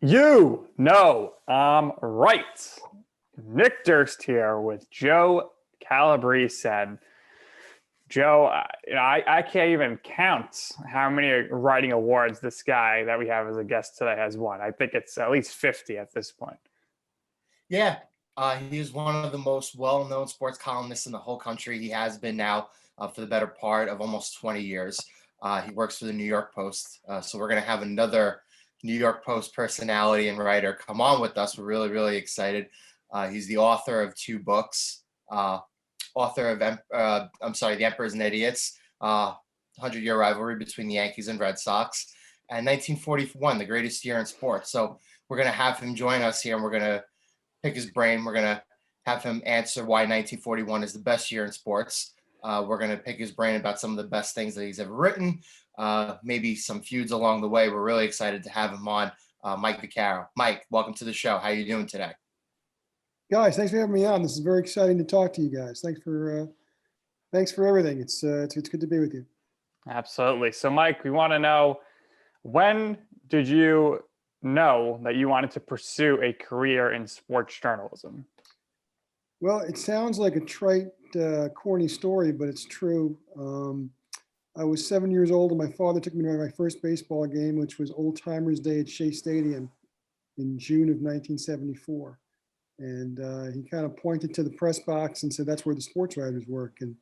You know I'm right. Nick Durst here with Joe Calabrese said, Joe, I can't even count how many writing awards this guy that we have as a guest today has won. I think it's at least 50 at this point. Yeah, he is one of the most well-known sports columnists in the whole country. He has been now for the better part of almost 20 years. He works for the New York Post. So we're going to have another New York Post personality and writer come on with us. We're really, really excited. He's the author of two books, author of, The Emperors and Idiots, 100-Year Rivalry between the Yankees and Red Sox, and 1941, the greatest year in sports. So we're going to have him join us here, and we're going to pick his brain. We're going to have him answer why 1941 is the best year in sports. We're going to pick his brain about some of the best things that he's ever written, maybe some feuds along the way. We're really excited to have him on, Mike Vaccaro. Mike, welcome to the show. How are you doing today? Guys, thanks for having me on. This is very exciting to talk to you guys. Thanks for everything. It's good to be with you. Absolutely. So, Mike, we want to know, when did you know that you wanted to pursue a career in sports journalism? Well, it sounds like a trite, corny story, but it's true. I was 7 years old, and my father took me to my first baseball game, which was Old Timers Day at Shea Stadium in June of 1974. And he kind of pointed to the press box and said, "That's where the sports writers work." And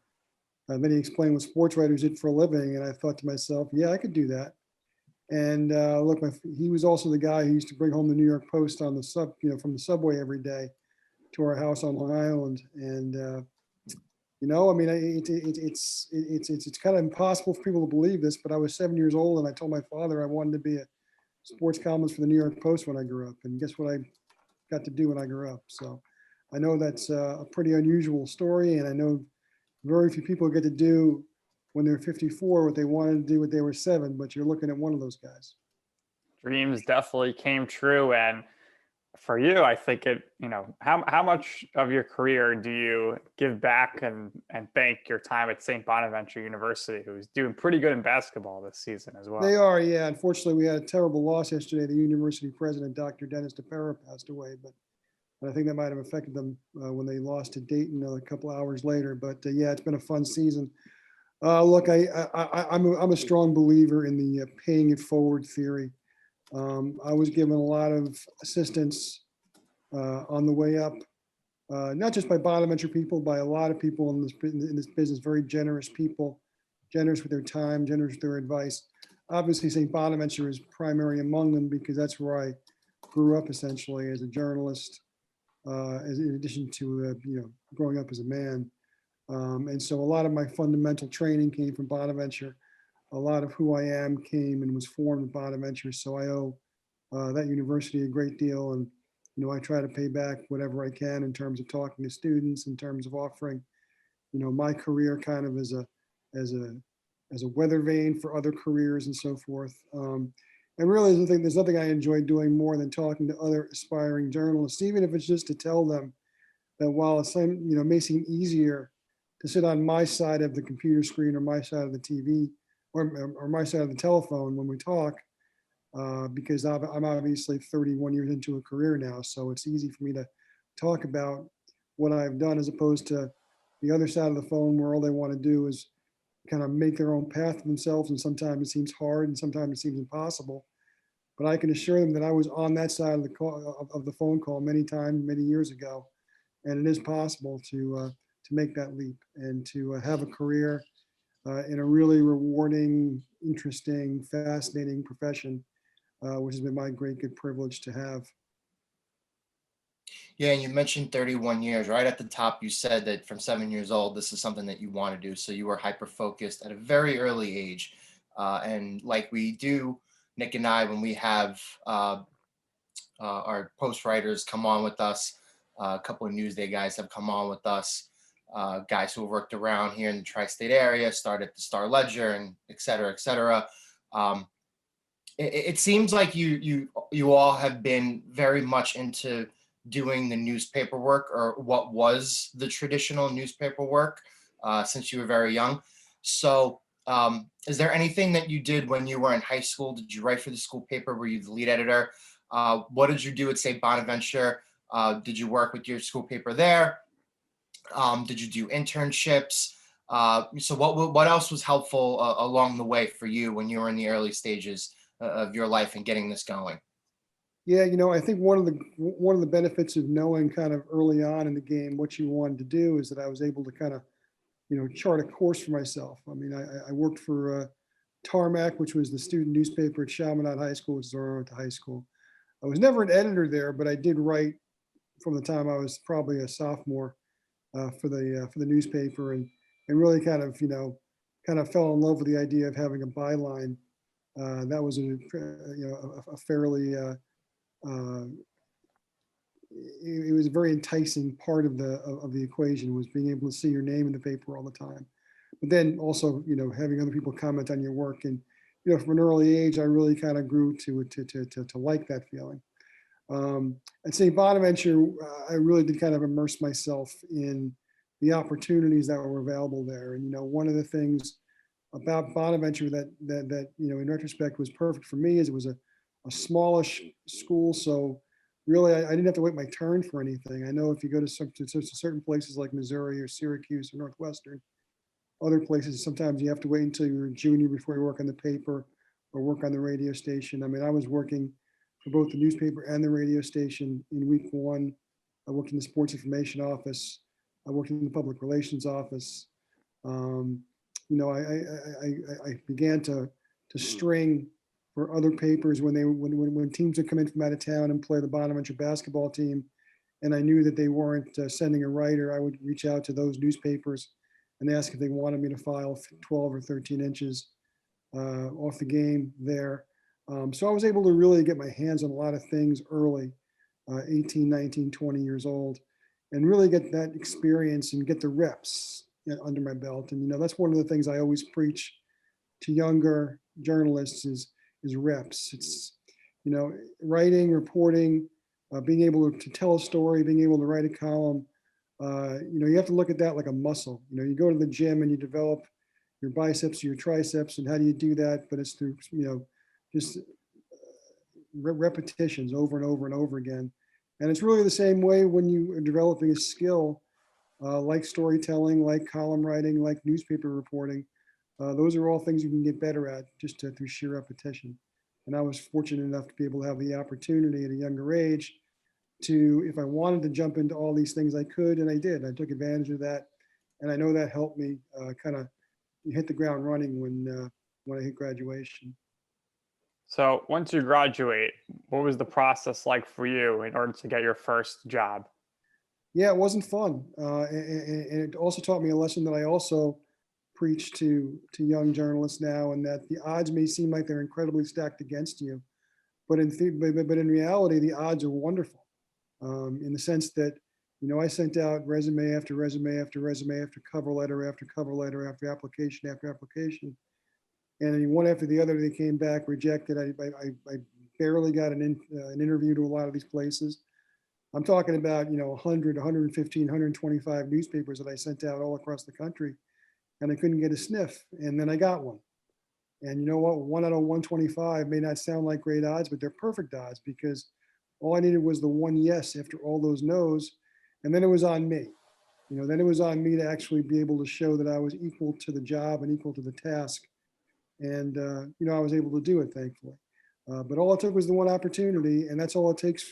then he explained what sports writers did for a living. And I thought to myself, yeah, I could do that. And look, he was also the guy who used to bring home the New York Post on the from the subway every day to our house on Long Island. And I mean, it's kind of impossible for people to believe this, but I was 7 years old, and I told my father I wanted to be a sports columnist for the New York Post when I grew up. And guess what I got to do when I grew up? So I know that's a pretty unusual story, and I know very few people get to do when they're 54 what they wanted to do when they were 7, but you're looking at one of those guys. Dreams definitely came true. And for you, I think how much of your career do you give back and thank your time at St. Bonaventure University, who's doing pretty good in basketball this season as well? They are, yeah. Unfortunately, we had a terrible loss yesterday. The university president, Dr. Dennis DePera, passed away, but I think that might have affected them when they lost to Dayton a couple hours later. But yeah, it's been a fun season. Look, I'm a strong believer in the paying it forward theory. I was given a lot of assistance on the way up, not just by Bonaventure people, by a lot of people in this business. Very generous people, generous with their time, generous with their advice. Obviously, St. Bonaventure is primary among them because that's where I grew up essentially as a journalist, as in addition to growing up as a man. And so a lot of my fundamental training came from Bonaventure. A lot of who I am came and was formed at Bonaventure. So I owe that university a great deal. And, I try to pay back whatever I can in terms of talking to students, in terms of offering, my career kind of as a weather vane for other careers and so forth. And really, there's nothing I enjoy doing more than talking to other aspiring journalists, even if it's just to tell them that while it may seem easier to sit on my side of the computer screen or my side of the TV or my side of the telephone when we talk, because I'm obviously 31 years into a career now. So it's easy for me to talk about what I've done as opposed to the other side of the phone where all they want to do is kind of make their own path for themselves. And sometimes it seems hard and sometimes it seems impossible. But I can assure them that I was on that side of the call, of the phone call many times, many years ago. And it is possible to make that leap and to have a career in a really rewarding, interesting, fascinating profession, which has been my great good privilege to have. Yeah, and you mentioned 31 years. Right at the top, you said that from 7 years old, this is something that you want to do. So you were hyper-focused at a very early age. And like we do, Nick and I, when we have our post writers come on with us, a couple of Newsday guys have come on with us, guys who have worked around here in the tri-state area, started the Star Ledger, and et cetera, et cetera. It seems like you all have been very much into doing the newspaper work, or what was the traditional newspaper work, since you were very young. So is there anything that you did when you were in high school? Did you write for the school paper? Were you the lead editor? What did you do at St. Bonaventure? Did you work with your school paper there? Did you do internships? So what else was helpful along the way for you when you were in the early stages of your life and getting this going? Yeah, I think one of the benefits of knowing kind of early on in the game what you wanted to do is that I was able to kind of, chart a course for myself. I mean, I worked for Tarmac, which was the student newspaper at Chaminade High School, which is where I went to high school. I was never an editor there, but I did write from the time I was probably a sophomore for the newspaper, and really kind of kind of fell in love with the idea of having a byline. That was a fairly it was a very enticing part of the equation, was being able to see your name in the paper all the time. But then also, having other people comment on your work, and from an early age, I really kind of grew to like that feeling. At St. Bonaventure, I really did kind of immerse myself in the opportunities that were available there. And one of the things about Bonaventure that in retrospect was perfect for me is it was a smallish school, so really I didn't have to wait my turn for anything. I know if you go to certain places like Missouri or Syracuse or Northwestern, other places sometimes you have to wait until you're a junior before you work on the paper or work on the radio station. I mean, I was working for both the newspaper and the radio station in week one. I worked in the sports information office. I worked in the public relations office. I began to string for other papers when teams would come in from out of town and play the Bonaventure basketball team, and I knew that they weren't sending a writer. I would reach out to those newspapers and ask if they wanted me to file 12 or 13 inches off the game there. So I was able to really get my hands on a lot of things early, 18, 19, 20 years old, and really get that experience and get the reps under my belt. And, that's one of the things I always preach to younger journalists is reps. It's, writing, reporting, being able to tell a story, being able to write a column. You have to look at that like a muscle. You go to the gym and you develop your biceps, your triceps, and how do you do that? But it's through, just repetitions over and over and over again. And it's really the same way when you are developing a skill like storytelling, like column writing, like newspaper reporting. Those are all things you can get better at just through sheer repetition. And I was fortunate enough to be able to have the opportunity at a younger age to, if I wanted to jump into all these things, I could, and I did. I took advantage of that. And I know that helped me kind of hit the ground running when I hit graduation. So once you graduate, what was the process like for you in order to get your first job? Yeah, it wasn't fun. And it also taught me a lesson that I also preach to young journalists now, and that the odds may seem like they're incredibly stacked against you, but in reality, the odds are wonderful in the sense that, I sent out resume after resume after resume after cover letter after cover letter after application after application. And one after the other, they came back rejected. I barely got an interview to a lot of these places. I'm talking about, 100, 115, 125 newspapers that I sent out all across the country, and I couldn't get a sniff. And then I got one. And you know what? 1 out of 125 may not sound like great odds, but they're perfect odds, because all I needed was the one yes after all those no's. And then it was on me. Then it was on me to actually be able to show that I was equal to the job and equal to the task. And, I was able to do it, thankfully. But all it took was the one opportunity, and that's all it takes.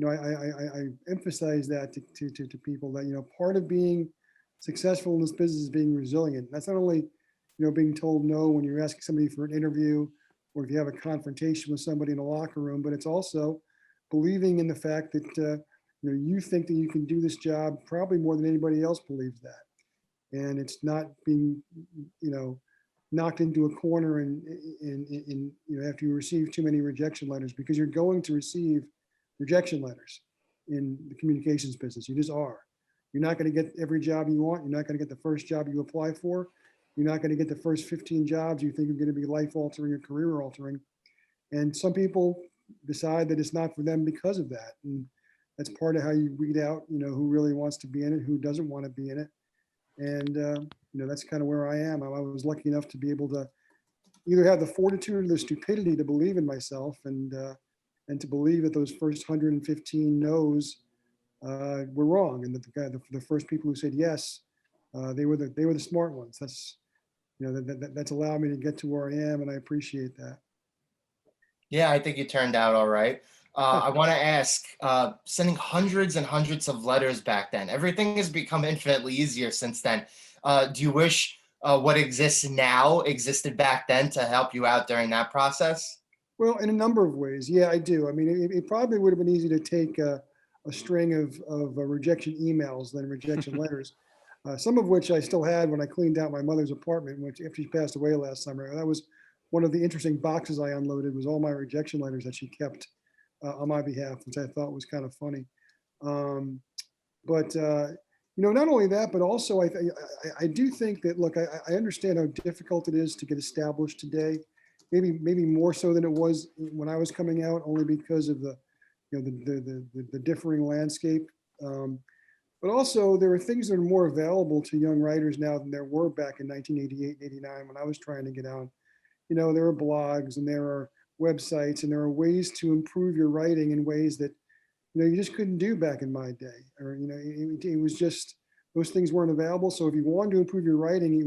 I emphasize that to people that, part of being successful in this business is being resilient. That's not only, being told no when you're asking somebody for an interview, or if you have a confrontation with somebody in a locker room, but it's also believing in the fact that, you think that you can do this job probably more than anybody else believes that. And it's not being, knocked into a corner and after you receive too many rejection letters, because you're going to receive rejection letters in the communications business. You just are. You're not going to get every job you want. You're not going to get the first job you apply for. You're not going to get the first 15 jobs you think are going to be life altering or career altering. And some people decide that it's not for them because of that. And that's part of how you weed out, who really wants to be in it, who doesn't want to be in it. And, that's kind of where I am. I was lucky enough to be able to either have the fortitude or the stupidity to believe in myself and and to believe that those first 115 no's were wrong, and that the first people who said yes, they were the smart ones. That's, that's allowed me to get to where I am, and I appreciate that. Yeah, I think you turned out all right. I want to ask, sending hundreds and hundreds of letters back then, everything has become infinitely easier since then. Do you wish what exists now existed back then to help you out during that process? Well, in a number of ways, yeah, I do. I mean, it probably would have been easy to take a string of rejection emails than rejection letters, some of which I still had when I cleaned out my mother's apartment, which after she passed away last summer. That was one of the interesting boxes I unloaded, was all my rejection letters that she kept on my behalf, which I thought was kind of funny. But not only that, but also I do think that, look, I understand how difficult it is to get established today. Maybe more so than it was when I was coming out, only because of the differing landscape. But also there are things that are more available to young writers now than there were back in 1988, 89 when I was trying to get out. There are blogs and there are websites and there are ways to improve your writing in ways that, you just couldn't do back in my day. Or, it was just, those things weren't available. So if you wanted to improve your writing,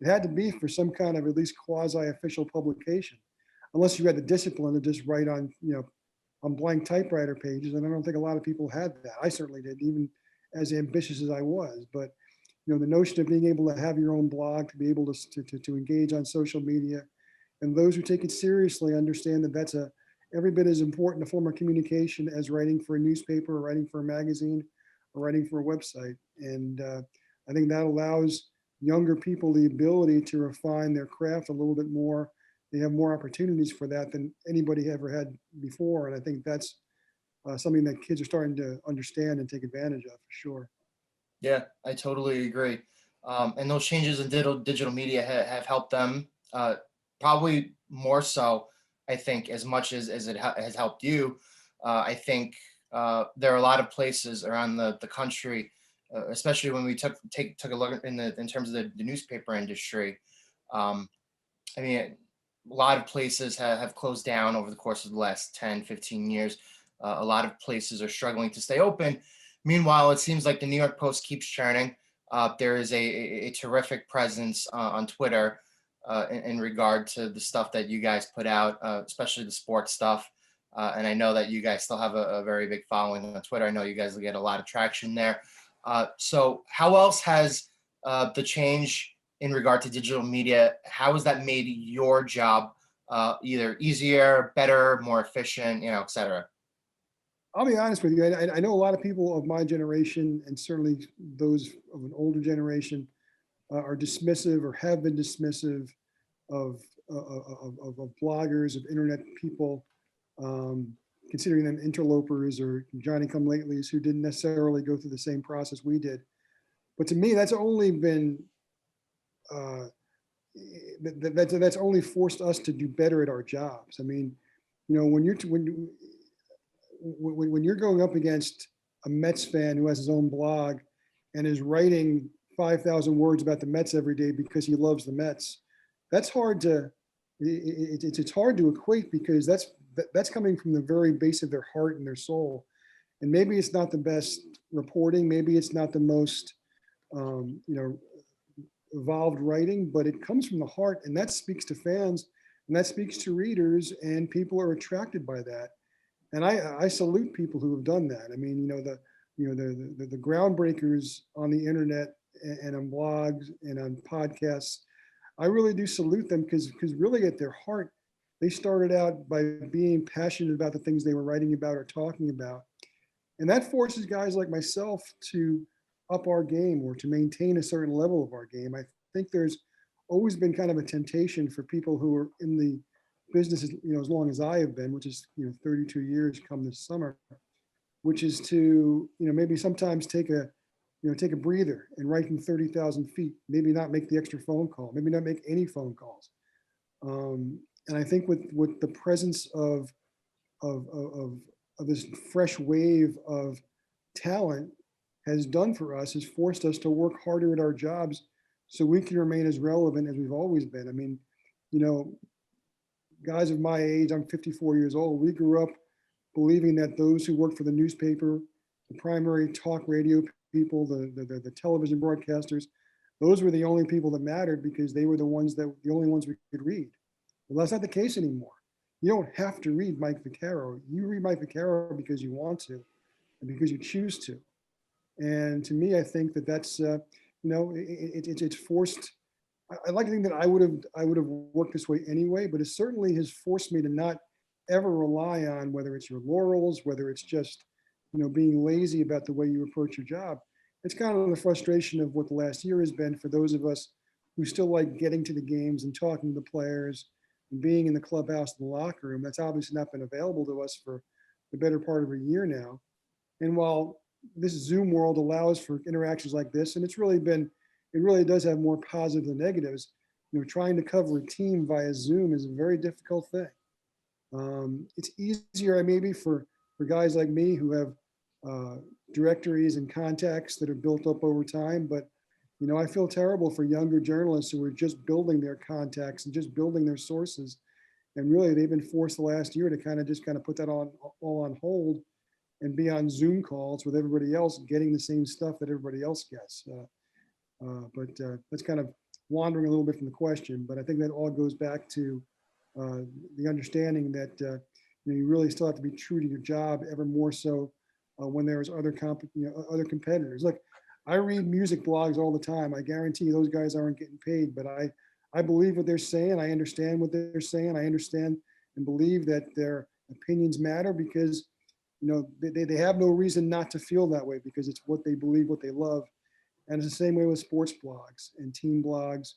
it had to be for some kind of at least quasi-official publication, unless you had the discipline to just write on, on blank typewriter pages. And I don't think a lot of people had that. I certainly did, even as ambitious as I was. But, the notion of being able to have your own blog, to be able to engage on social media, and those who take it seriously understand that that's every bit as important a form of communication as writing for a newspaper or writing for a magazine or writing for a website. And I think that allows younger people the ability to refine their craft a little bit more. They have more opportunities for that than anybody ever had before. And I think that's something that kids are starting to understand and take advantage of, for sure. Yeah, I totally agree. And those changes in digital media have helped them, probably more so, I think, as much as it has helped you. I think there are a lot of places around the country, especially when we took a look in terms of the newspaper industry. I mean, a lot of places have closed down over the course of the last 10, 15 years. A lot of places are struggling to stay open. Meanwhile, it seems like the New York Post keeps churning. There is a terrific presence on Twitter in regard to the stuff that you guys put out, especially the sports stuff. And I know that you guys still have a very big following on Twitter. I know you guys get a lot of traction there. So how else has the change in regard to digital media, how has that made your job either easier, better, more efficient, et cetera? I'll be honest with you. I know a lot of people of my generation, and certainly those of an older generation, are dismissive or have been dismissive of bloggers, of internet people, considering them interlopers or Johnny-come-latelys who didn't necessarily go through the same process we did. But to me, that's only been that's only forced us to do better at our jobs. I mean, when you're going up against a Mets fan who has his own blog and is writing 5,000 words about the Mets every day because he loves the Mets, that's hard to, it's hard to equate, because that's coming from the very base of their heart and their soul. And maybe it's not the best reporting, maybe it's not the most, evolved writing, but it comes from the heart, and that speaks to fans, and that speaks to readers, and people are attracted by that. And I salute people who have done that. I mean, the groundbreakers on the internet and on blogs and on podcasts, I really do salute them, because really at their heart, they started out by being passionate about the things they were writing about or talking about. And that forces guys like myself to up our game, or to maintain a certain level of our game. I think there's always been kind of a temptation for people who are in the business, as long as I have been, which is 32 years come this summer, which is to maybe sometimes take a breather and write from 30,000 feet, maybe not make the extra phone call, maybe not make any phone calls. And I think with the presence of this fresh wave of talent has done for us is forced us to work harder at our jobs so we can remain as relevant as we've always been. I mean, guys of my age, I'm 54 years old. We grew up believing that those who work for the newspaper, the primary talk radio people, the television broadcasters, those were the only people that mattered because they were the only ones we could read. Well, that's not the case anymore. You don't have to read Mike Vaccaro. You read Mike Vaccaro because you want to and because you choose to. And to me, I think that that's, it's forced. I like to think that I would have worked this way anyway, but it certainly has forced me to not ever rely on whether it's your laurels, whether it's just, being lazy about the way you approach your job. It's kind of the frustration of what the last year has been for those of us who still like getting to the games and talking to the players and being in the clubhouse, the locker room. That's obviously not been available to us for the better part of a year now. And while this Zoom world allows for interactions like this, and it really does have more positives than negatives. Trying to cover a team via Zoom is a very difficult thing. It's easier maybe for guys like me who have directories and contacts that are built up over time, but I feel terrible for younger journalists who are just building their contacts and just building their sources, and really they've been forced the last year to kind of put that all on hold and be on Zoom calls with everybody else, getting the same stuff that everybody else gets. But that's kind of wandering a little bit from the question, but I think that all goes back to the understanding that you really still have to be true to your job ever more so when there's other competitors. Look, I read music blogs all the time. I guarantee those guys aren't getting paid, but I believe what they're saying. I understand what they're saying. I understand and believe that their opinions matter because they have no reason not to feel that way because it's what they believe, what they love. And it's the same way with sports blogs and team blogs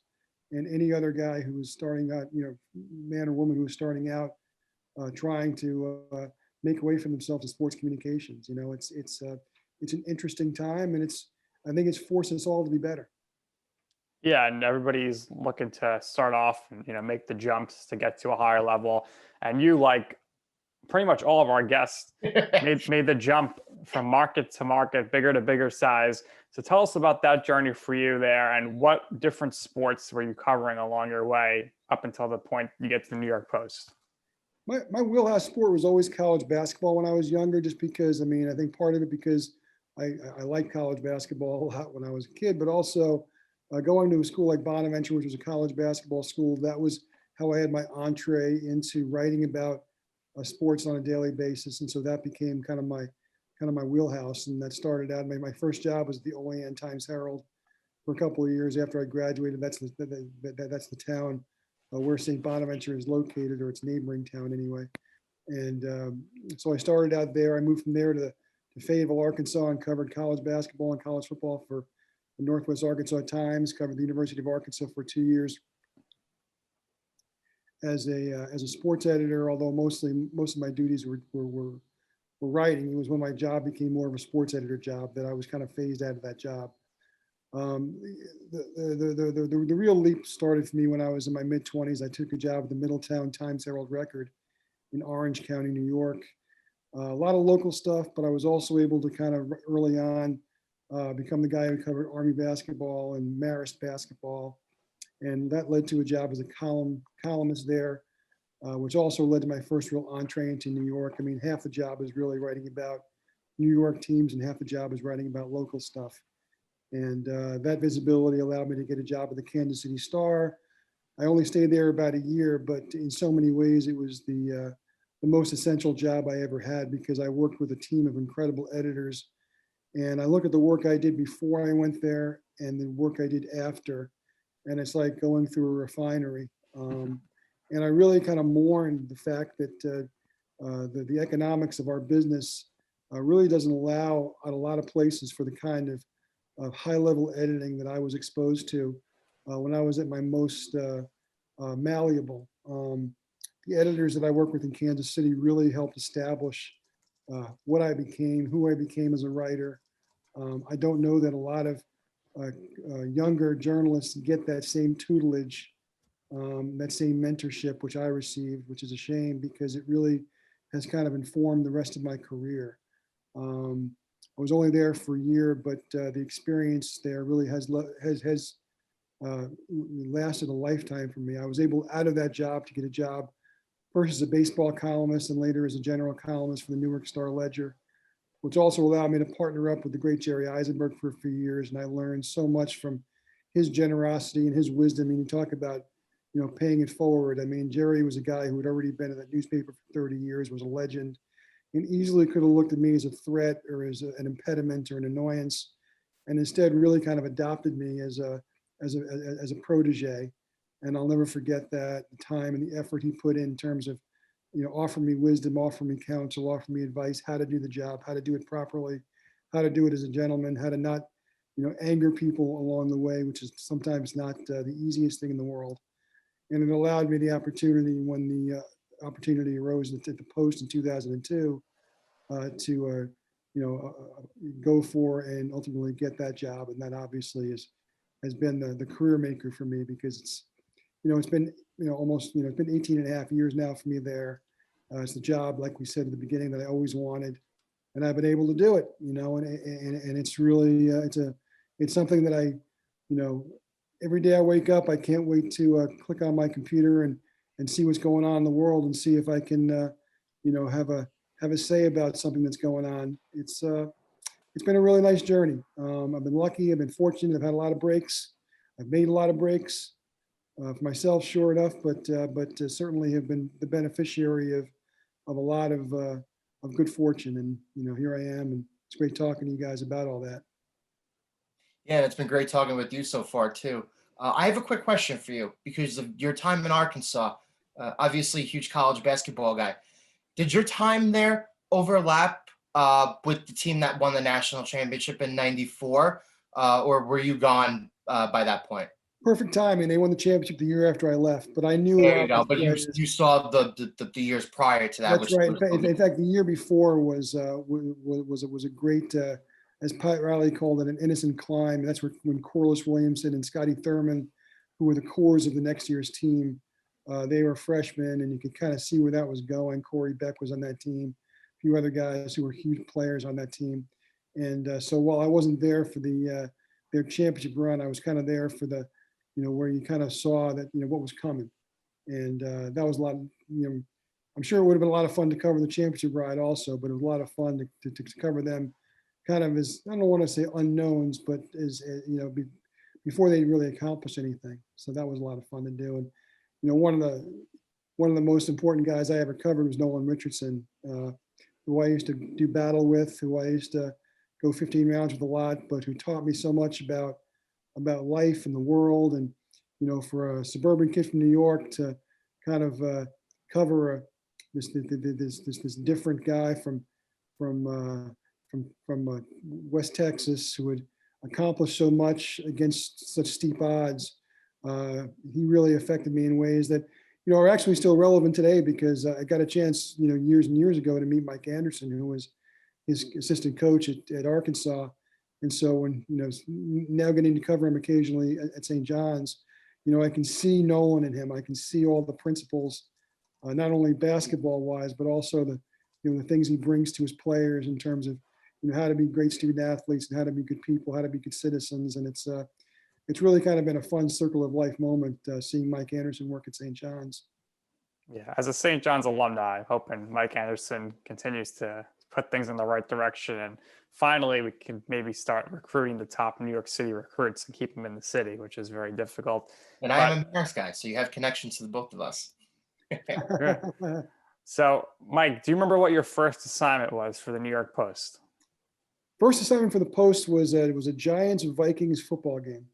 and any other guy who is starting out, man or woman who is starting out trying to make a way for themselves in sports communications. It's an interesting time, and I think it's forced us all to be better. Yeah, and everybody's looking to start off and make the jumps to get to a higher level. And you, like pretty much all of our guests, made the jump from market to market, bigger to bigger size. So tell us about that journey for you there, and what different sports were you covering along your way up until the point you get to the New York Post? My wheelhouse sport was always college basketball when I was younger, just because, I think part of it because I liked college basketball a lot when I was a kid, but also going to a school like Bonaventure, which was a college basketball school, that was how I had my entree into writing about sports on a daily basis. And so that became kind of my wheelhouse. And that started out, my first job was at the Olean Times-Herald for a couple of years after I graduated. That's the town where St. Bonaventure is located, or its neighboring town anyway. And so I started out there. I moved from there to Fayetteville, Arkansas, and covered college basketball and college football for the Northwest Arkansas Times, covered the University of Arkansas for 2 years as a sports editor, although most of my duties were writing. It was when my job became more of a sports editor job that I was kind of phased out of that job. The real leap started for me when I was in my mid-20s. I took a job at the Middletown Times Herald-Record in Orange County, New York. A lot of local stuff, but I was also able to kind of early on become the guy who covered Army basketball and Marist basketball. And that led to a job as a columnist there, which also led to my first real entree into New York. Half the job is really writing about New York teams and half the job is writing about local stuff. And that visibility allowed me to get a job at the Kansas City Star. I only stayed there about a year, but in so many ways, it was the most essential job I ever had because I worked with a team of incredible editors. And I look at the work I did before I went there and the work I did after, and it's like going through a refinery. And I really kind of mourned the fact that the economics of our business really doesn't allow at a lot of places for the kind of high-level editing that I was exposed to when I was at my most malleable. The editors that I work with in Kansas City really helped establish what I became, who I became as a writer. I don't know that a lot of younger journalists get that same tutelage, that same mentorship, which I received, which is a shame because it really has kind of informed the rest of my career. I was only there for a year, but the experience there really has lasted a lifetime for me. I was able out of that job to get a job first as a baseball columnist and later as a general columnist for the Newark Star Ledger, which also allowed me to partner up with the great Jerry Eisenberg for a few years. And I learned so much from his generosity and his wisdom. I mean, you talk about, paying it forward. I mean, Jerry was a guy who had already been in that newspaper for 30 years, was a legend, and easily could have looked at me as a threat or as an impediment or an annoyance, and instead really kind of adopted me as a protege. And I'll never forget that, the time and the effort he put in terms of, offering me wisdom, offering me counsel, offering me advice, how to do the job, how to do it properly, how to do it as a gentleman, how to not, anger people along the way, which is sometimes not the easiest thing in the world. And it allowed me the opportunity when the opportunity arose at the Post in 2002 to, go for and ultimately get that job. And that obviously has been the career maker for me, because it's been, almost, it's been 18 and a half years now for me there. It's the job, like we said at the beginning, that I always wanted, and I've been able to do it, and it's really, it's something that I, every day I wake up, I can't wait to click on my computer and see what's going on in the world and see if I can, have a say about something that's going on. It's been a really nice journey. I've been lucky. I've been fortunate. I've had a lot of breaks. I've made a lot of breaks for myself, sure enough, but certainly have been the beneficiary of a lot of good fortune. And here I am, and it's great talking to you guys about all that. Yeah, it's been great talking with you so far too. I have a quick question for you because of your time in Arkansas. Obviously, a huge college basketball guy. Did your time there overlap with the team that won the national championship in '94, or were you gone by that point? Perfect timing. They won the championship the year after I left, but I knew. There you go. But you saw the years prior to that. That's right. In fact, the year before was a great, as Pat Riley called it, an innocent climb. That's when Corliss Williamson and Scotty Thurman, who were the cores of the next year's team, they were freshmen, and you could kind of see where that was going. Corey Beck was on that team, a few other guys who were huge players on that team. And so while I wasn't there for their championship run, I was kind of there for the, where you kind of saw that, what was coming. And that was a lot, I'm sure it would have been a lot of fun to cover the championship ride also, but it was a lot of fun to cover them kind of as, I don't want to say unknowns, but as, before they really accomplished anything. So that was a lot of fun to do. And, one of the most important guys I ever covered was Nolan Richardson, who I used to do battle with, who I used to go 15 rounds with a lot, but who taught me so much about life and the world. And, for a suburban kid from New York to kind of cover this different guy from West Texas, who had accomplished so much against such steep odds, he really affected me in ways that, are actually still relevant today, because I got a chance, years and years ago to meet Mike Anderson, who was his assistant coach at Arkansas. And so when, now getting to cover him occasionally at St. John's, I can see Nolan in him. I can see all the principles, not only basketball wise, but also the things he brings to his players in terms of, how to be great student athletes and how to be good people, how to be good citizens. And it's really kind of been a fun circle of life moment seeing Mike Anderson work at St. John's. Yeah, as a St. John's alumni, I'm hoping Mike Anderson continues to put things in the right direction, and finally we can maybe start recruiting the top New York City recruits and keep them in the city, which is very difficult. And I am a Maris guy, so you have connections to the both of us. So, Mike, do you remember what your first assignment was for the New York Post? First assignment for the Post was it was a Giants-Vikings football game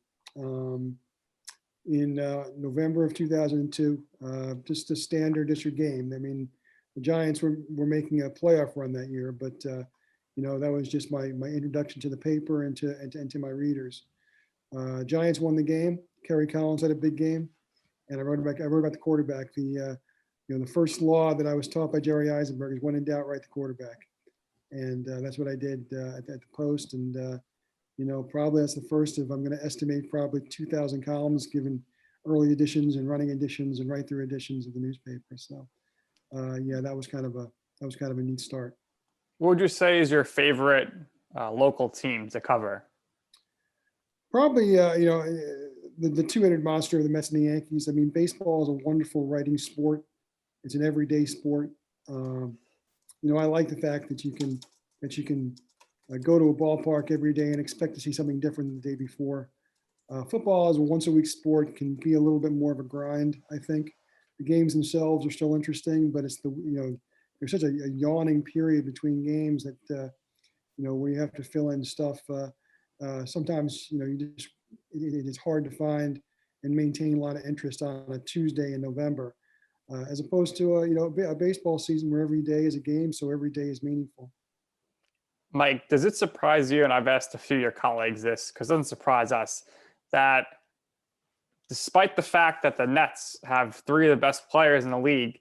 in November of 2002. Just a standard district game. I mean, the Giants were making a playoff run that year, but that was just my introduction to the paper and to my readers. Giants won the game. Kerry Collins had a big game, and I wrote about the quarterback. The first law that I was taught by Jerry Eisenberg is when in doubt, write the quarterback. And that's what I did at the Post. And, probably that's the first of, I'm going to estimate probably 2,000 columns given early editions and running editions and right through editions of the newspaper. So, that was kind of a neat start. What would you say is your favorite local team to cover? Probably, the two-headed monster of the Mets and the Yankees. I mean, baseball is a wonderful writing sport. It's an everyday sport. I like the fact that you can go to a ballpark every day and expect to see something different than the day before. Football as a once a week sport can be a little bit more of a grind. I think the games themselves are still interesting, but it's there's such a yawning period between games that where you have to fill in stuff. Sometimes it is hard to find and maintain a lot of interest on a Tuesday in November, as opposed to a baseball season where every day is a game, so every day is meaningful. Mike, does it surprise you, and I've asked a few of your colleagues this because it doesn't surprise us, that despite the fact that the Nets have three of the best players in the league,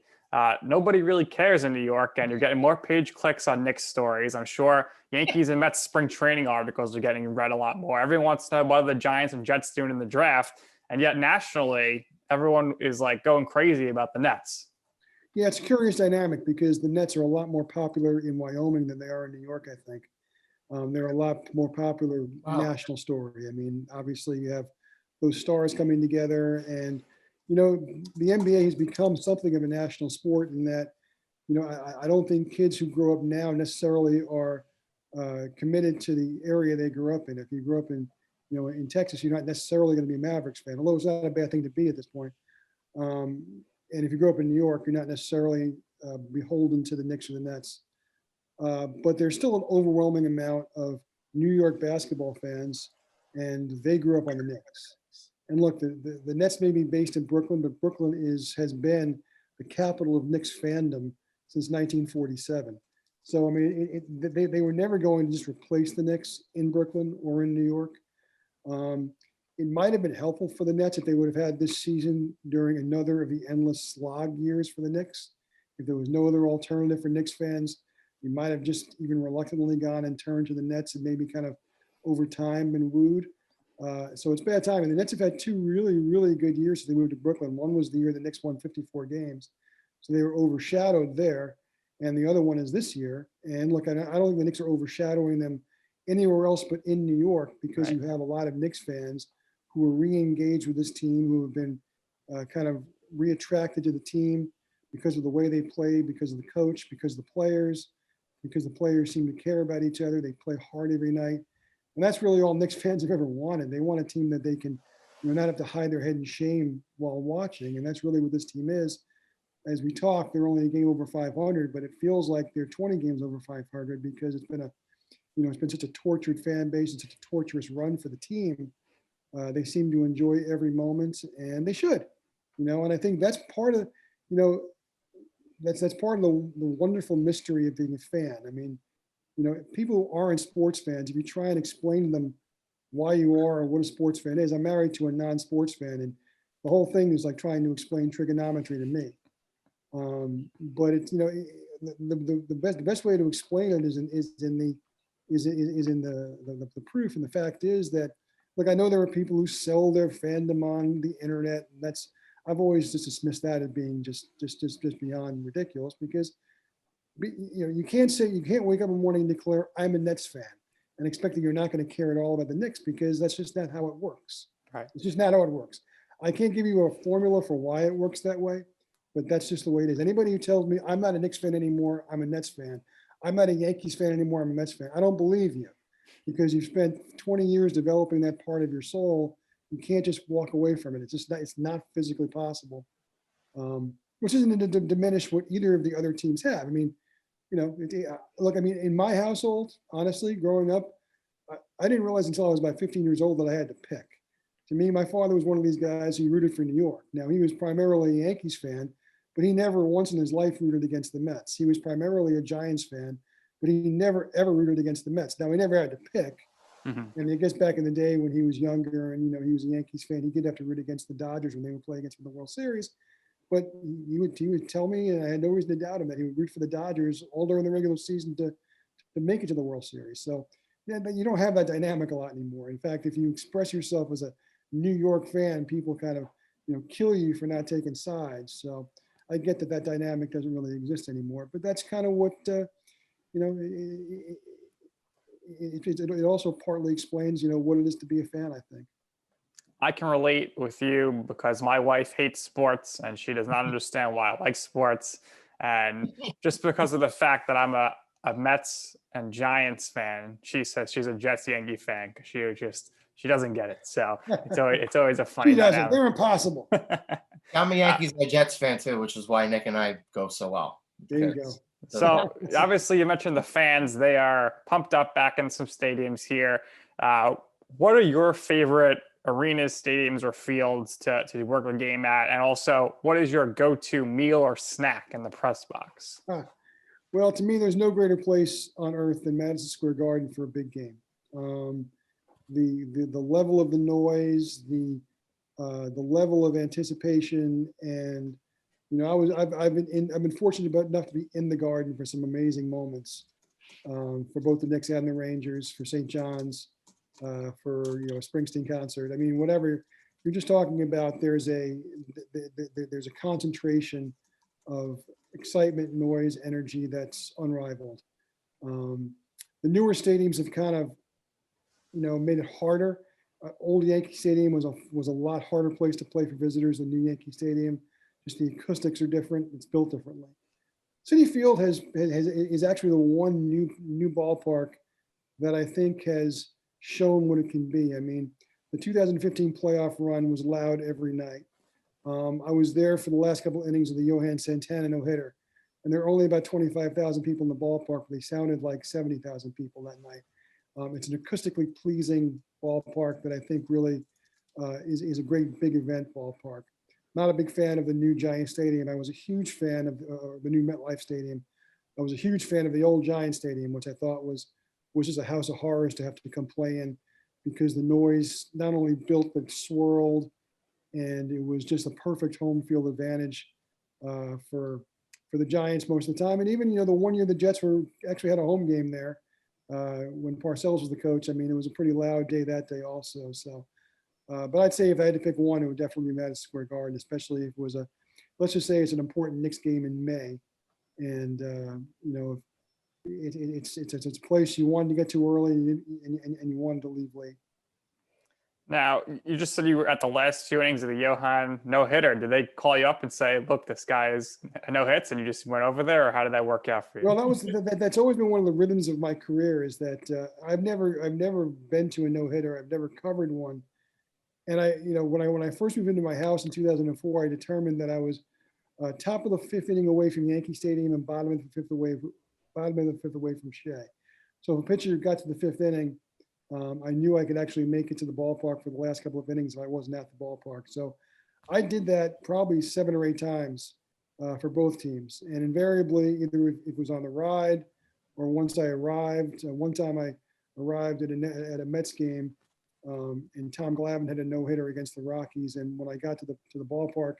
nobody really cares in New York, and you're getting more page clicks on Knicks stories. I'm sure Yankees and Mets spring training articles are getting read a lot more. Everyone wants to know what the Giants and Jets doing in the draft, and yet nationally, everyone is like going crazy about the Nets. Yeah, it's a curious dynamic because the Nets are a lot more popular in Wyoming than they are in New York, I think. They're a lot more popular national story. I mean, obviously you have those stars coming together, and, the NBA has become something of a national sport in that, I don't think kids who grow up now necessarily are committed to the area they grew up in. If you grew up in Texas, you're not necessarily going to be a Mavericks fan, although it's not a bad thing to be at this point. And if you grow up in New York, you're not necessarily beholden to the Knicks or the Nets. But there's still an overwhelming amount of New York basketball fans, and they grew up on the Knicks. And look, the Nets may be based in Brooklyn, but Brooklyn has been the capital of Knicks fandom since 1947. So, I mean, they were never going to just replace the Knicks in Brooklyn or in New York. It might have been helpful for the Nets if they would have had this season during another of the endless slog years for the Knicks. If there was no other alternative for Knicks fans, you might have just even reluctantly gone and turned to the Nets and maybe kind of over time been wooed. So it's bad timing. The Nets have had two really, really good years since they moved to Brooklyn. One was the year the Knicks won 54 games. So they were overshadowed there. And the other one is this year. And look, I don't think the Knicks are overshadowing them anywhere else but in New York, because you have a lot of Knicks fans who are re-engaged with this team, who have been kind of reattracted to the team because of the way they play, because of the coach, because of the players, because the players seem to care about each other. They play hard every night. And that's really all Knicks fans have ever wanted. They want a team that they can not have to hide their head in shame while watching. And that's really what this team is. As we talk, they're only a game over 500, but it feels like they're 20 games over 500 because it's been it's been such a tortured fan base and such a torturous run for the team. They seem to enjoy every moment, and they should, and I think that's part of, that's part of the wonderful mystery of being a fan. I mean, people who aren't sports fans, if you try and explain to them why you are or what a sports fan is, I'm married to a non-sports fan, and the whole thing is like trying to explain trigonometry to me. But it's, the best way to explain it is in the proof. And the fact is that, look, I know there are people who sell their fandom on the internet. And I've always just dismissed that as being just beyond ridiculous, because you can't wake up in the morning and declare I'm a Nets fan and expect that you're not going to care at all about the Knicks, because that's just not how it works. Right. It's just not how it works. I can't give you a formula for why it works that way, but that's just the way it is. Anybody who tells me I'm not a Knicks fan anymore, I'm a Nets fan. I'm not a Yankees fan anymore, I'm a Mets fan. I don't believe you, because you've spent 20 years developing that part of your soul. You can't just walk away from it. It's not physically possible, which isn't to diminish what either of the other teams have. I mean, look, I mean, in my household, honestly, growing up, I didn't realize until I was about 15 years old that I had to pick. To me, my father was one of these guys who rooted for New York. Now, he was primarily a Yankees fan, but he never once in his life rooted against the Mets. He was primarily a Giants fan, but he never, ever rooted against the Mets. Now, he never had to pick. Mm-hmm. And I guess back in the day when he was younger and, he was a Yankees fan, he did have to root against the Dodgers when they would play against him in the World Series. But he would tell me, and I had no reason to doubt him, that he would root for the Dodgers all during the regular season to make it to the World Series. So, yeah, but you don't have that dynamic a lot anymore. In fact, if you express yourself as a New York fan, people kind of, kill you for not taking sides. So I get that dynamic doesn't really exist anymore, but that's kind of what, it also partly explains, what it is to be a fan, I think. I can relate with you because my wife hates sports and she does not understand why I like sports. And just because of the fact that I'm a Mets and Giants fan, she says she's a Jets Yankee fan because she doesn't get it. So it's always a funny She doesn't. dynamic. They're impossible. I'm a Yankees and a Jets fan too, which is why Nick and I go so well. There you go. So obviously you mentioned the fans. They are pumped up back in some stadiums here. What are your favorite arenas, stadiums, or fields to work a game at? And also, what is your go-to meal or snack in the press box? Well, to me, there's no greater place on earth than Madison Square Garden for a big game. The level of the noise, the level of anticipation, and I've been fortunate enough to be in the Garden for some amazing moments, for both the Knicks and the Rangers, for St. John's, for a Springsteen concert. I mean, whatever you're just talking about, there's a concentration of excitement, noise, energy that's unrivaled. The newer stadiums have kind of made it harder. Old Yankee Stadium was a lot harder place to play for visitors than new Yankee Stadium. Just the acoustics are different. It's built differently. Citi Field is actually the one new ballpark that I think has shown what it can be. I mean, the 2015 playoff run was loud every night. I was there for the last couple of innings of the Johan Santana no-hitter, and there were only about 25,000 people in the ballpark. They sounded like 70,000 people that night. It's an acoustically pleasing ballpark that I think really is a great big event ballpark. Not a big fan of the new Giant Stadium. I was a huge fan of the new MetLife Stadium. I was a huge fan of the old Giant Stadium, which I thought was just a house of horrors to have to come play in, because the noise not only built but swirled, and it was just a perfect home field advantage for the Giants most of the time. And even the one year the Jets actually had a home game there when Parcells was the coach. I mean, it was a pretty loud day that day also. So, but I'd say if I had to pick one, it would definitely be Madison Square Garden, especially if it was let's just say it's an important Knicks game in May, and it's a place you wanted to get to early and you wanted to leave late. Now, you just said you were at the last two innings of the Johan no-hitter. Did they call you up and say, look, this guy is no hits, and you just went over there, or how did that work out for you? Well, that's always been one of the rhythms of my career, is that I've never been to a no-hitter. I've never covered one. And when I first moved into my house in 2004, I determined that I was top of the fifth inning away from Yankee Stadium and bottom of the fifth away from Shea. So if a pitcher got to the fifth inning, I knew I could actually make it to the ballpark for the last couple of innings if I wasn't at the ballpark. So I did that probably 7 or 8 times for both teams. And invariably, either it was on the ride or once I arrived. One time I arrived at a Mets game, and Tom Glavine had a no-hitter against the Rockies. And when I got to the ballpark,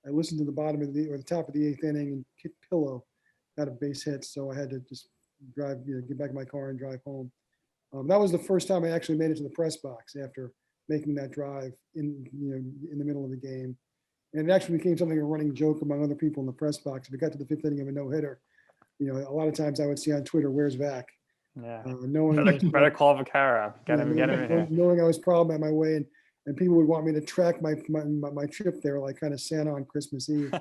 I listened to the top of the 8th inning, and Kit Pillow got a base hit. So I had to just drive, get back in my car and drive home. That was the first time I actually made it to the press box after making that drive in the middle of the game. And it actually became something, a running joke among other people in the press box. If we got to the 5th inning of a no-hitter, a lot of times I would see on Twitter, "Where's Vac?" Yeah. Better call Vaccaro. Get him in here. Knowing I was probably on my way, and people would want me to track my trip there, like kind of Santa on Christmas Eve.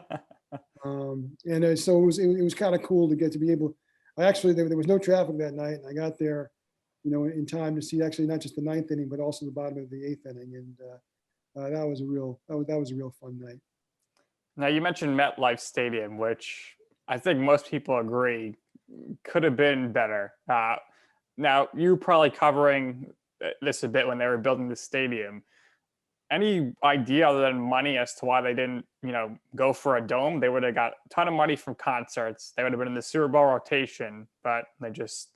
So it was kind of cool to get to be able. There was no traffic that night, and I got there, in time to see actually not just the 9th inning, but also the bottom of the 8th inning, and that was a real fun night. Now, you mentioned MetLife Stadium, which I think most people agree could have been better. Now, you probably covering this a bit when they were building the stadium. Any idea other than money as to why they didn't, go for a dome? They would have got a ton of money from concerts. They would have been in the Super Bowl rotation, but they just,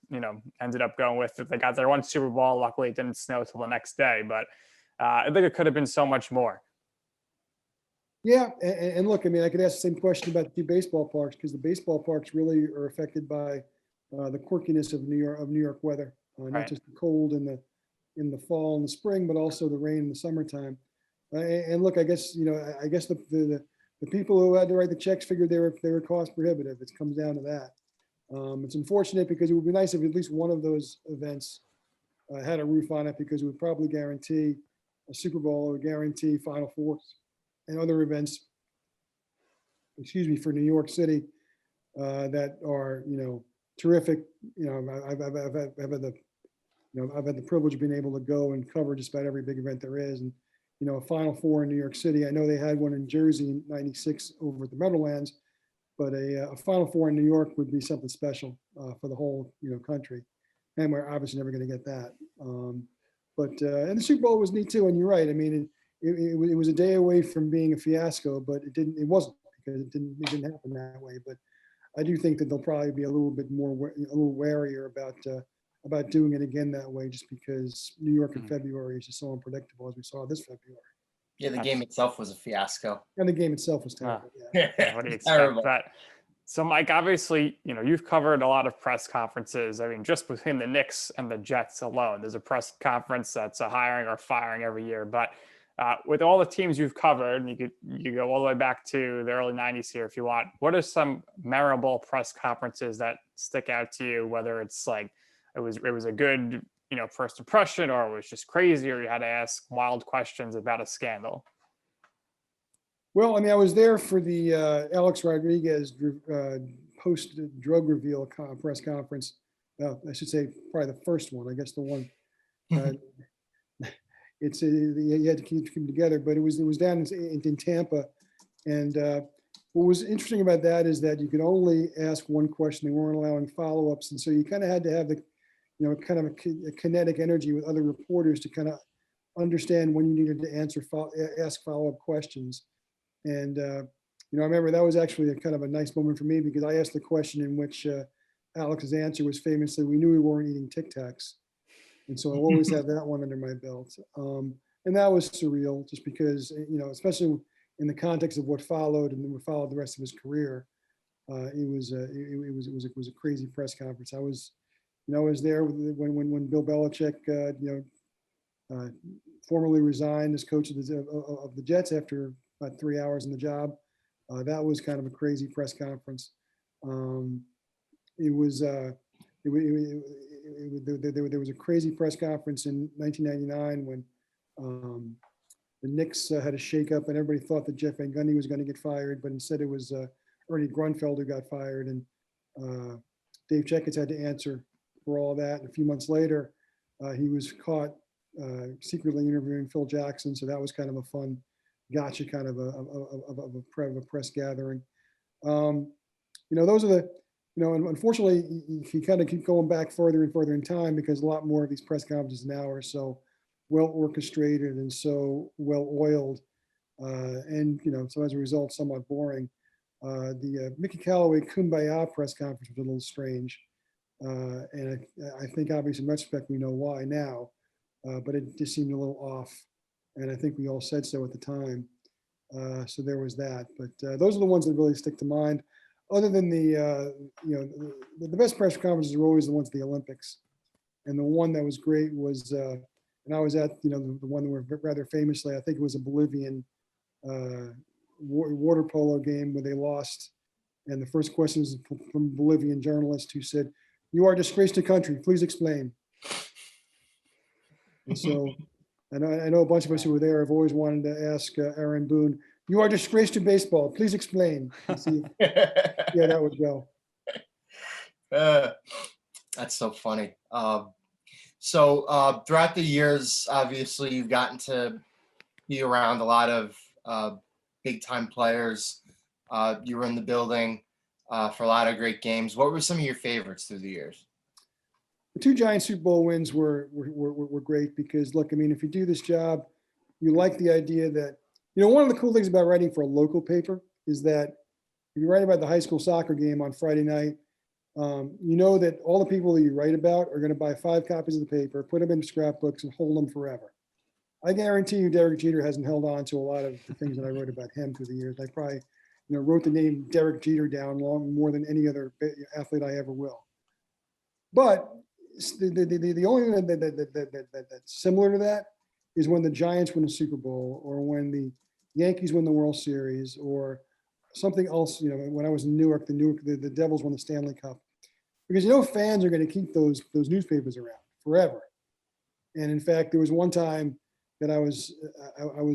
ended up going with it. They got their one Super Bowl. Luckily, it didn't snow till the next day, but I think it could have been so much more. Yeah, and look, I mean, I could ask the same question about the 2 baseball parks, because the baseball parks really are affected by the quirkiness of New York weather, not just the cold in the fall and the spring, but also the rain in the summertime. And look, I guess the people who had to write the checks figured they were cost prohibitive. It comes down to that. It's unfortunate, because it would be nice if at least one of those events had a roof on it, because it would probably guarantee a Super Bowl, a guarantee Final Fours, and other events, for New York City that are, terrific. I've had the privilege of being able to go and cover just about every big event there is. And, a Final Four in New York City. I know they had one in Jersey in '96 over at the Meadowlands, but a Final Four in New York would be something special for the whole, country. And we're obviously never going to get that. And the Super Bowl was neat too. And you're right. I mean, it was a day away from being a fiasco, but it wasn't, because it didn't happen that way. But I do think that they'll probably be a little warier about doing it again that way, just because New York in February is just so unpredictable, as we saw this February. Yeah, the game itself was a fiasco. And the game itself was terrible. Yeah, what do you expect? But so, Mike, obviously, you've covered a lot of press conferences. I mean, just between the Knicks and the Jets alone, there's a press conference that's a hiring or firing every year. But with all the teams you've covered, and you go all the way back to the early '90s here if you want. What are some memorable press conferences that stick out to you? Whether it's like it was a good first impression, or it was just crazy, or you had to ask wild questions about a scandal. Well, I mean, I was there for the Alex Rodriguez post-drug reveal press conference. I should say probably the first one. I guess the one. You had to keep them together, but it was down in Tampa, and what was interesting about that is that you could only ask one question. They weren't allowing follow-ups, and so you kind of had to have the, kind of a kinetic energy with other reporters to kind of understand when you needed to ask follow-up questions. And I remember that was actually a kind of a nice moment for me, because I asked the question in which Alex's answer was famously, "We knew we weren't eating Tic Tacs." And so I always have that one under my belt. And that was surreal, just because, especially in the context of what followed and what followed the rest of his career, it was a crazy press conference. I was there when Bill Belichick, formally resigned as coach of the Jets after about 3 hours in the job. That was kind of a crazy press conference. There was a crazy press conference in 1999 when the Knicks had a shakeup, and everybody thought that Jeff Van Gundy was going to get fired, but instead it was Ernie Grunfeld who got fired, and Dave Checketts had to answer for all that. And a few months later, he was caught secretly interviewing Phil Jackson, so that was kind of a fun gotcha kind of a press gathering. Those are the. Unfortunately, you kind of keep going back further and further in time, because a lot more of these press conferences now are so well orchestrated and so well oiled, and so as a result, somewhat boring. The Mickey Callaway Kumbaya press conference was a little strange, and I think obviously in retrospect we know why now, but it just seemed a little off, and I think we all said so at the time. So there was that, but those are the ones that really stick to mind. Other than the best press conferences are always the ones at the Olympics. And the one that was great was, and I was at, the one where rather famously, I think it was a Bolivian water polo game where they lost. And the first question was from a Bolivian journalist who said, "You are a disgrace to country, please explain." And so, and I know a bunch of us who were there have always wanted to ask Aaron Boone, "You are a disgrace to baseball, please explain." See, yeah, that would go. That's so funny. So throughout the years, obviously, you've gotten to be around a lot of big time players. You were in the building for a lot of great games. What were some of your favorites through the years? The 2 Giants Super Bowl wins were great, because look, I mean, if you do this job, you like the idea that, one of the cool things about writing for a local paper is that if you write about the high school soccer game on Friday night, that all the people that you write about are going to buy 5 copies of the paper, put them in scrapbooks, and hold them forever. I guarantee you Derek Jeter hasn't held on to a lot of the things that I wrote about him through the years. I probably, wrote the name Derek Jeter down more than any other athlete I ever will. But the only thing that's similar to that is when the Giants win a Super Bowl, or when the Yankees win the World Series, or something else. When I was in Newark, the Devils won the Stanley Cup, because fans are going to keep those newspapers around forever. And in fact, there was one time that I was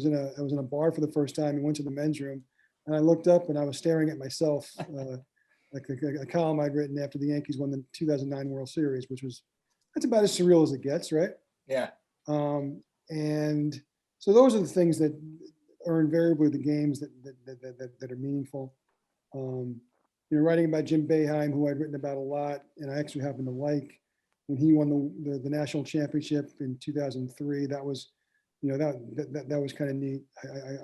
in a bar for the first time and went to the men's room, and I looked up and I was staring at myself, like a column I'd written after the Yankees won the 2009 World Series, that's about as surreal as it gets, right? Yeah. And so those are the things that are invariably the games that are meaningful. Writing about Jim Boeheim, who I'd written about a lot, and I actually happen to like, when he won the national championship in 2003. That was, that was kind of neat.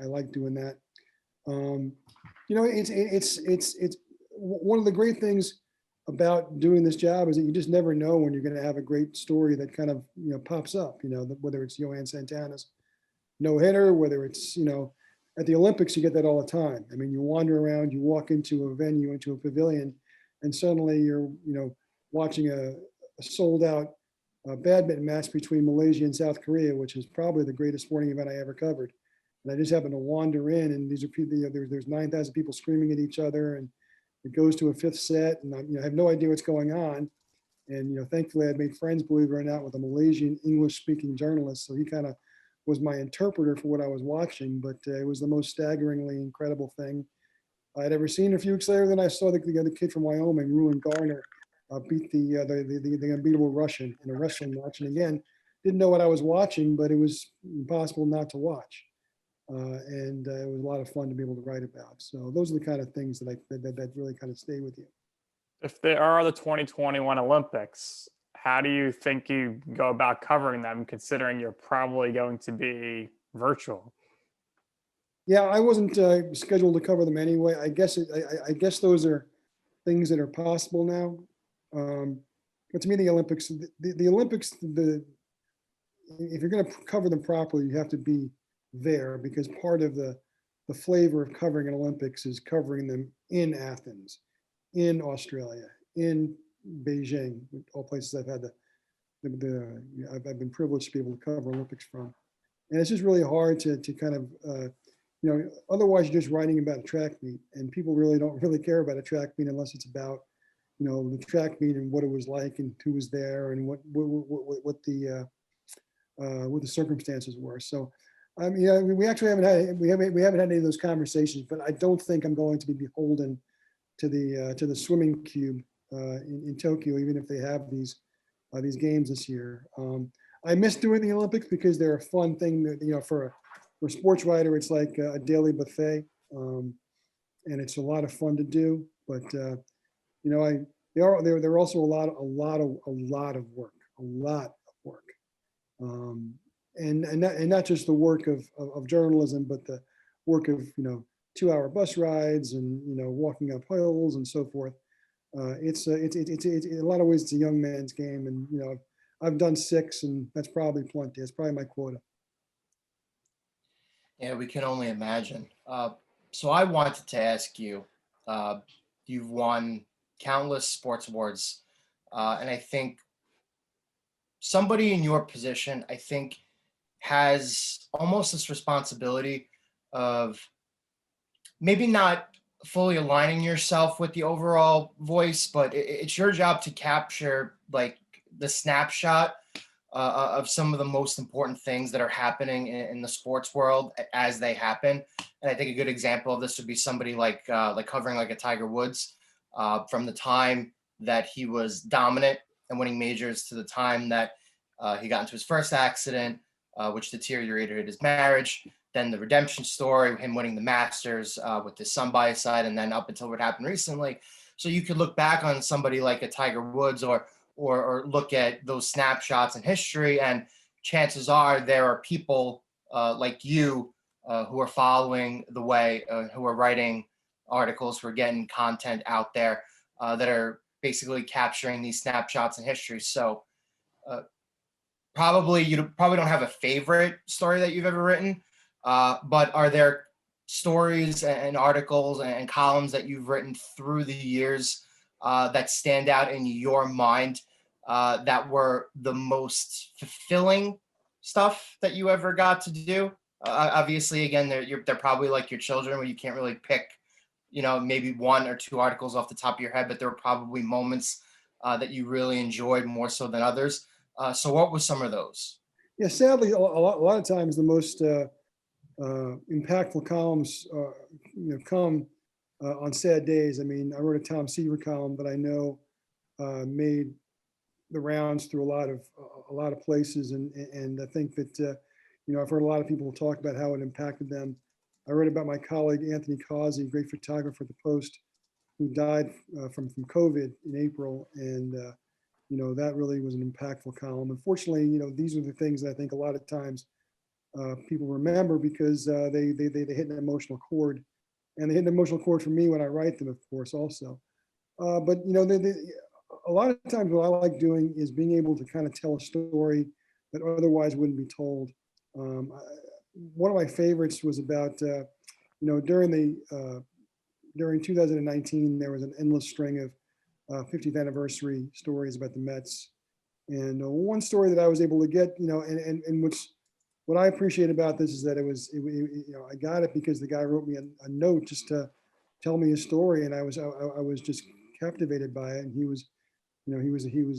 I like doing that. It's one of the great things about doing this job is that you just never know when you're going to have a great story that kind of, pops up, whether it's Yohan Santana's no hitter, whether it's, at the Olympics, you get that all the time. I mean, you wander around, you walk into a venue, into a pavilion, and suddenly you're, watching a sold out badminton match between Malaysia and South Korea, which is probably the greatest sporting event I ever covered. And I just happened to wander in, and these are people, there's 9,000 people screaming at each other, and it goes to a fifth set, and I have no idea what's going on. And, thankfully I made friends, believe it or not, with a Malaysian English speaking journalist. So he kind of was my interpreter for what I was watching, but it was the most staggeringly incredible thing I'd ever seen. A few weeks later, then I saw the other kid from Wyoming, Ruin Garner, beat the unbeatable Russian in a wrestling match. And again, didn't know what I was watching, but it was impossible not to watch. And it was a lot of fun to be able to write about. So those are the kind of things that really kind of stay with you. If there are the 2021 Olympics, how do you think you go about covering them, considering you're probably going to be virtual? Yeah, I wasn't scheduled to cover them anyway. I guess those are things that are possible now. But to me, the Olympics, the Olympics, if you're going to cover them properly, you have to be there, because part of the flavor of covering an Olympics is covering them in Athens, in Australia, in Beijing, all places I've had I've been privileged to be able to cover Olympics from. And it's just really hard to kind of, otherwise you're just writing about a track meet, and people really don't really care about a track meet unless it's about, the track meet and what it was like and who was there and what the circumstances were. So, we actually haven't had any of those conversations, but I don't think I'm going to be beholden to the swimming cube in Tokyo, even if they have these games this year. I miss doing the Olympics because they're a fun thing that, for a sports writer, it's like a daily buffet, and it's a lot of fun to do. But they're also a lot of work, and not just the work of journalism, but the work of 2-hour bus rides and walking up hills and so forth. It's in a lot of ways it's a young man's game, and I've done 6, and that's probably plenty. That's probably my quota. Yeah, we can only imagine. So I wanted to ask you, you've won countless sports awards, and I think somebody in your position, I think, has almost this responsibility of maybe not fully aligning yourself with the overall voice, but it's your job to capture like the snapshot of some of the most important things that are happening in the sports world as they happen. And I think a good example of this would be somebody like covering like a Tiger Woods, from the time that he was dominant and winning majors to the time that he got into his first accident, which deteriorated his marriage. Then the redemption story, him winning the Masters with his son by his side, and then up until what happened recently. So you could look back on somebody like a Tiger Woods or look at those snapshots in history, and chances are there are people like you who are following the way, who are writing articles, who are getting content out there that are basically capturing these snapshots in history. So you probably don't have a favorite story that you've ever written, but are there stories and articles and columns that you've written through the years that stand out in your mind that were the most fulfilling stuff that you ever got to do? Obviously, again, they're probably like your children, where you can't really pick, maybe 1 or 2 articles off the top of your head, but there were probably moments that you really enjoyed more so than others. So what was some of those? Yeah, sadly, a lot of times the most impactful columns, come on sad days. I mean, I wrote a Tom Seaver column that I know made the rounds through a lot of places, and I think that I've heard a lot of people talk about how it impacted them. I read about my colleague Anthony Causey, great photographer at the Post, who died from COVID in April, and that really was an impactful column. Unfortunately, these are the things that I think a lot of times people remember because they hit an emotional chord, and they hit an emotional chord for me when I write them, of course, also. But a lot of times what I like doing is being able to kind of tell a story that otherwise wouldn't be told. One of my favorites was about during 2019 there was an endless string of 50th anniversary stories about the Mets, and one story that I was able to get, and what I appreciate about this is that I got it because the guy wrote me a note just to tell me his story, and I was just captivated by it. And he was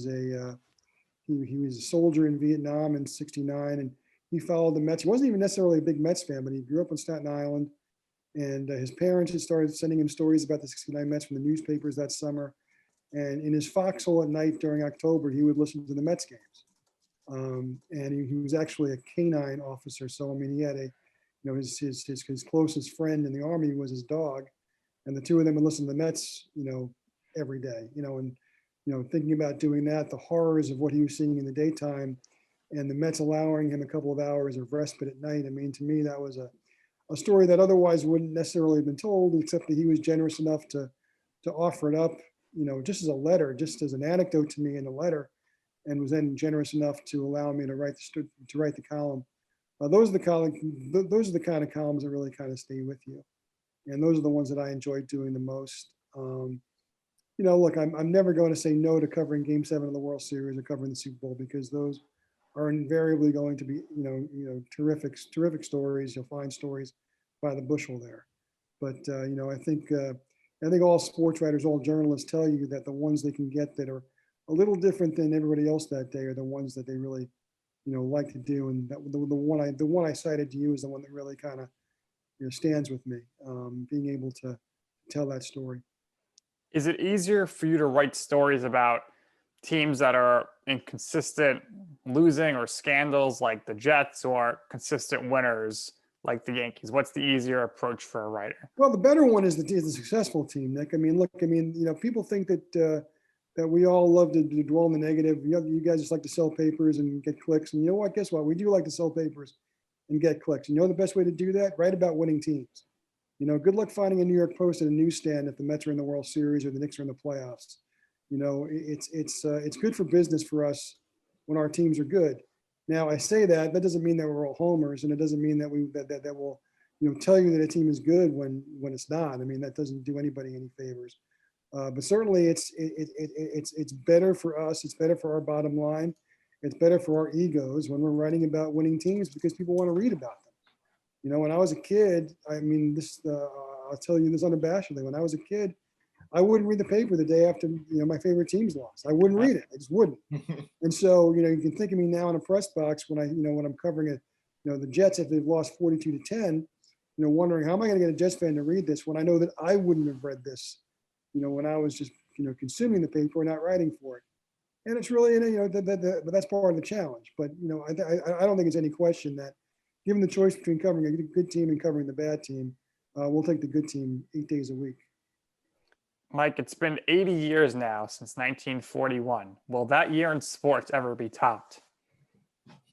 a soldier in Vietnam in '69, and he followed the Mets. He wasn't even necessarily a big Mets fan, but he grew up on Staten Island, and his parents had started sending him stories about the '69 Mets from the newspapers that summer. And in his foxhole at night during October, he would listen to the Mets games. And he was actually a canine officer. So, I mean, he had his closest friend in the Army was his dog, and the two of them would listen to the Mets, every day, and, thinking about doing that, the horrors of what he was seeing in the daytime, and the Mets allowing him a couple of hours of respite at night. I mean, to me, that was a story that otherwise wouldn't necessarily have been told, except that he was generous enough to offer it up, just as a letter, just as an anecdote to me in a letter, and was then generous enough to allow me to write the column. Those are the kind of columns that really kind of stay with you, and those are the ones that I enjoy doing the most. Look, I'm never going to say no to covering Game 7 of the World Series or covering the Super Bowl, because those are invariably going to be terrific stories. You'll find stories by the bushel there, but I think all sports writers, all journalists tell you that the ones they can get that are a little different than everybody else that day are the ones that they really, like to do. And that the one I cited to you is the one that really kind of, stands with me, being able to tell that story. Is it easier for you to write stories about teams that are inconsistent losing or scandals like the Jets, or consistent winners like the Yankees? What's the easier approach for a writer? Well, the better one is the successful team, Nick. I mean, look, people think that we all love to dwell on the negative. You guys just like to sell papers and get clicks. And you know what? Guess what? We do like to sell papers and get clicks. You know the best way to do that? Write about winning teams. Good luck finding a New York Post at a newsstand if the Mets are in the World Series or the Knicks are in the playoffs. It's good for business for us when our teams are good. Now, I say that doesn't mean that we're all homers, and it doesn't mean that we'll tell you that a team is good when it's not. I mean, that doesn't do anybody any favors. But certainly, it's better for us. It's better for our bottom line. It's better for our egos when we're writing about winning teams, because people want to read about them. When I was a kid, I mean, I'll tell you this unabashedly. When I was a kid, I wouldn't read the paper the day after my favorite teams lost. I wouldn't read it. I just wouldn't. And so you can think of me now in a press box when when I'm covering it, the Jets, if they've lost 42-10, wondering how am I going to get a Jets fan to read this when I know that I wouldn't have read this, when I was just consuming the paper and not writing for it. And it's really but that's part of the challenge. But I don't think it's any question that given the choice between covering a good team and covering the bad team, we'll take the good team 8 days a week. Mike, it's been 80 years now since 1941. Will that year in sports ever be topped?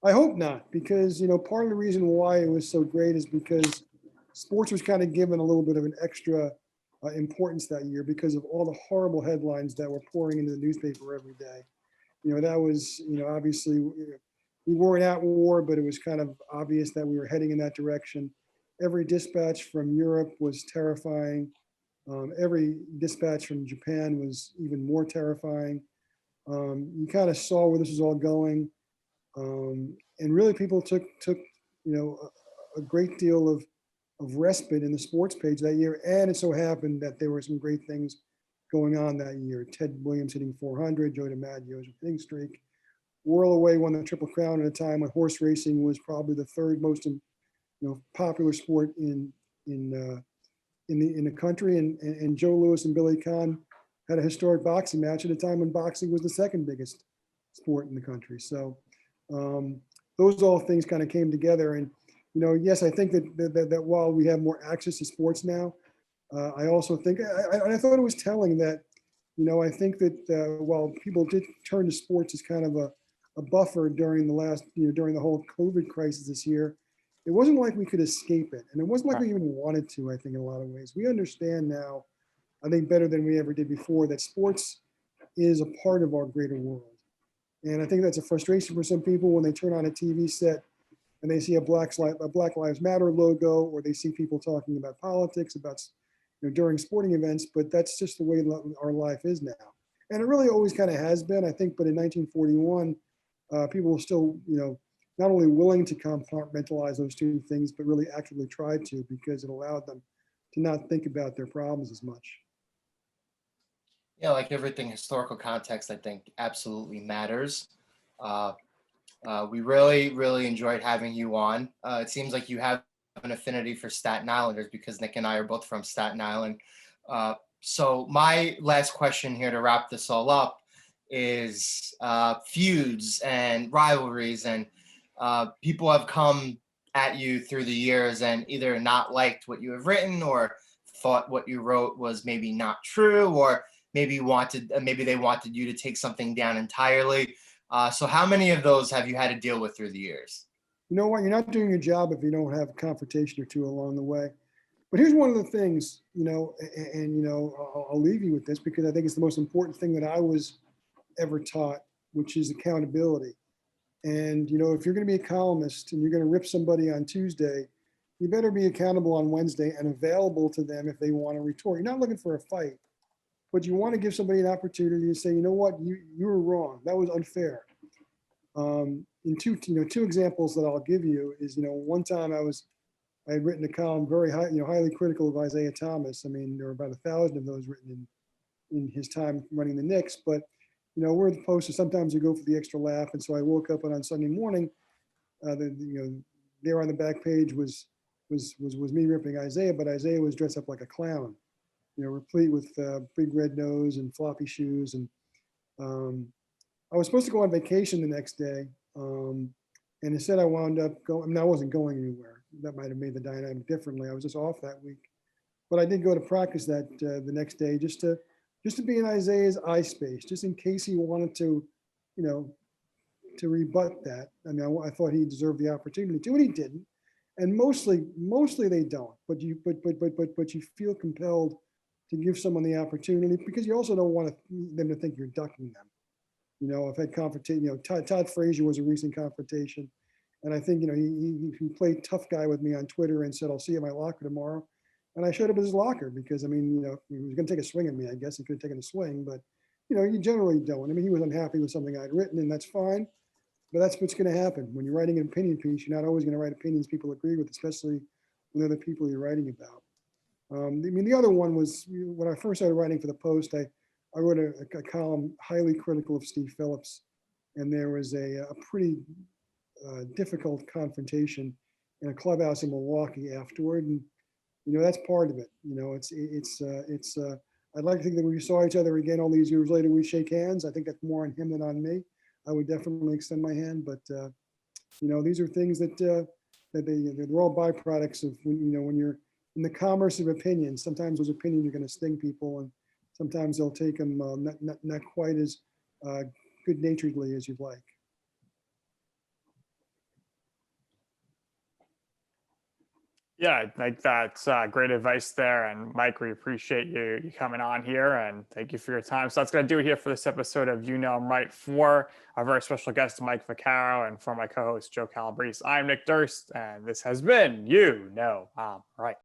I hope not, because part of the reason why it was so great is because sports was kind of given a little bit of an extra importance that year because of all the horrible headlines that were pouring into the newspaper every day. That was obviously we weren't at war, but it was kind of obvious that we were heading in that direction. Every dispatch from Europe was terrifying. Every dispatch from Japan was even more terrifying. You kind of saw where this was all going, and really people took a great deal of respite in the sports page that year. And it so happened that there were some great things going on that year. Ted Williams hitting 400, Joe DiMaggio's hitting streak, Whirl Away won the Triple Crown at a time when horse racing was probably the third most popular sport in the country, and Joe Louis and Billy Conn had a historic boxing match at a time when boxing was the second biggest sport in the country. So those all things kind of came together. And yes, I think that while we have more access to sports now, I also think I thought it was telling that I think that while people did turn to sports as kind of a buffer during the last during the whole COVID crisis this year, it wasn't like we could escape it, and it wasn't like we even wanted to. I think in a lot of ways we understand now, I think better than we ever did before, that sports is a part of our greater world. And I think that's a frustration for some people when they turn on a TV set and they see a Black Lives Matter logo, or they see people talking about politics, about during sporting events. But that's just the way our life is now, and it really always kind of has been, I think. But in 1941, people were still, not only willing to compartmentalize those two things, but really actively tried to, because it allowed them to not think about their problems as much. Yeah, like everything, historical context, I think, absolutely matters. We really enjoyed having you on. It seems like you have an affinity for Staten Islanders, because Nick and I are both from Staten Island. So my last question here to wrap this all up is feuds and rivalries, and people have come at you through the years and either not liked what you have written, or thought what you wrote was maybe not true, or maybe they wanted you to take something down entirely. So how many of those have you had to deal with through the years? You know what? You're not doing your job if you don't have a confrontation or two along the way. But here's one of the things, I'll leave you with this, because I think it's the most important thing that I was ever taught, which is accountability. And, if you're going to be a columnist and you're going to rip somebody on Tuesday, you better be accountable on Wednesday and available to them if they want to retort. You're not looking for a fight, but you want to give somebody an opportunity to say, you know what, you were wrong. That was unfair. In two examples that I'll give you is, one time I had written a column very highly critical of Isaiah Thomas. I mean, there were about 1,000 of those written in his time running the Knicks, but we're at the Post, so sometimes you go for the extra laugh. And so I woke up and on Sunday morning, there on the back page was me ripping Isaiah, but Isaiah was dressed up like a clown, replete with big red nose and floppy shoes. And I was supposed to go on vacation the next day. And instead I wound up going, I mean, I wasn't going anywhere. That might've made the dynamic differently. I was just off that week, but I did go to practice that the next day just to be in Isaiah's eye space, just in case he wanted to, to rebut that. I mean, I thought he deserved the opportunity to, and he didn't. And mostly they don't, but you feel compelled to give someone the opportunity, because you also don't want them to think you're ducking them. I've had confrontation, Todd Frazier was a recent confrontation. And I think, he played tough guy with me on Twitter and said, I'll see you at my locker tomorrow. And I showed up at his locker because, I mean, if he was going to take a swing at me, I guess he could have taken a swing, but, you generally don't. I mean, he was unhappy with something I'd written, and that's fine. But that's what's going to happen. When you're writing an opinion piece, you're not always going to write opinions people agree with, especially when they're the people you're writing about. I mean, the other one was when I first started writing for the Post, I wrote a column highly critical of Steve Phillips, and there was a pretty difficult confrontation in a clubhouse in Milwaukee afterward, and that's part of it. I'd like to think that when we saw each other again all these years later, we shake hands. I think that's more on him than on me. I would definitely extend my hand, but these are things that they're all byproducts of when you're in the commerce of opinions. Sometimes those opinions are going to sting people, and sometimes they'll take them not quite as good-naturedly as you'd like. Yeah, I think that's great advice there. And Mike, we appreciate you coming on here, and thank you for your time. So that's going to do it here for this episode of I'm Right. For our very special guest, Mike Vaccaro, and for my co-host, Joe Calabrese, I'm Nick Durst, and this has been I'm Right.